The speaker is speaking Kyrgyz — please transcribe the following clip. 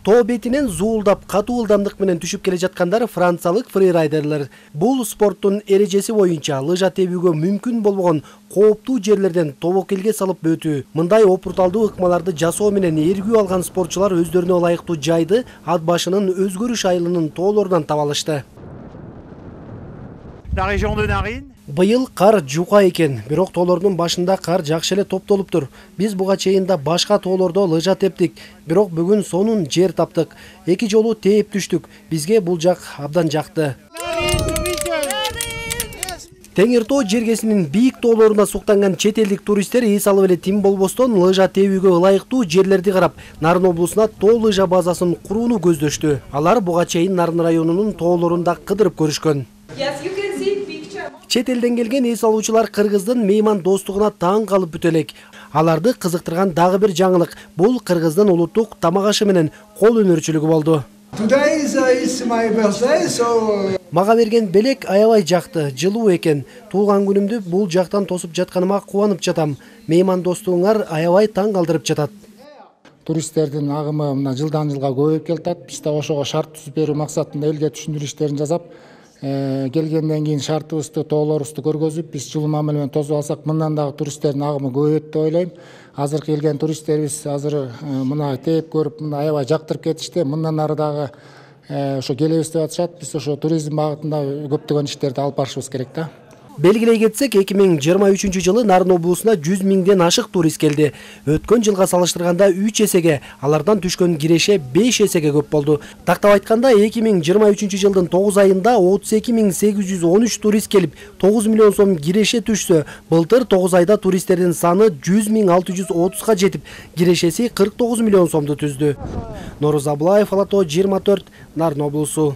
Тоо бетинен зуулдап катуу ылдамдык менен түшүп келе жаткандар франциялык фрирайдерлер. Бул спорттун эрежеси боюнча лыжа тебүүгө мүмкүн болбогон кооптуу жерлерден тобокелге салып өтүү. Мындай опурталдуу ыкмаларды жасоо менен эргүү алган спортчулар өздөрүнө ылайыктуу жайды ат башынын өзгөрүш айылынын тоолорунан таба алышты. Быйыл кар жука экен, бирок тоолордун башында кар жакшы эле топтолуптур. Биз буга чейин да башка тоолордо лыжа тептик, бирок бүгүн сонун жер таптык. 2 жолу тээп түштүк. Бизге бул жак абдан жакты. Теңир Тоо жергесинин бийик тоолоруна суктанган чет элдик туристтер эс алып эле тим болбостон лыжа тебүүгө ылайыктуу жерлерди карап, Нарын облусуна тоо лыжа базасын курууну көздөштү. Алар буга чейин Нарын районунун тоолорунда кыдырып көрүшкөн. Чет элден келген эс алуучулар кыргыздын мейман достугуна таң калып бүтө элек. Аларды кызыктырган дагы бир жаңылык бул кыргыздын улуттук тамак ашы менен кол өнөрчүлүгү болду. Мага берген белек аябай жакты, жылуу экен. Туулган күнүмдү бул жактан тосуп жатканыма кубанып жатам. Мейман достугуңар аябай таң калтырып жатат. Туристтердин агымы мына жылдан жылга көбөйүп келатат. Биз да ошого шарт түзүп берүү максатында элге түшүндүрүү иштерин жасап, келгенден кийин шартыбызды, тоолорубузду көргөзүп, биз жылуу мамиле менен тосуп алсак, мындан дагы туристтердин агымы көбөйөт деп ойлойм. Азыр келген туристтерибиз азыр мына тээп көрүп, мына аябай жактырып кетишти. Мындан ары дагы ошо келебиз деп атышат. Биз ошо туризм багытында көптөгөн иштерди алып барышыбыз керек да. Белгилей кетсек, 2023 жылы Нарын облусуна 100 миңден ашык турист келди. Өткөн жылга салыштырганда 3 эсеге, алардан түшкөн киреше 5 эсеге көп болду. Тактап айтканда, 2023 жылдын 9 айында 32.813 турист келип, 9 миллион сом киреше түшсө, былтыр 9 айда туристтердин саны 100.630га жетип, кирешеси 49 миллион сомду түздү. Норuz Аблаев, Ала Тоо 24, Нарын облусу.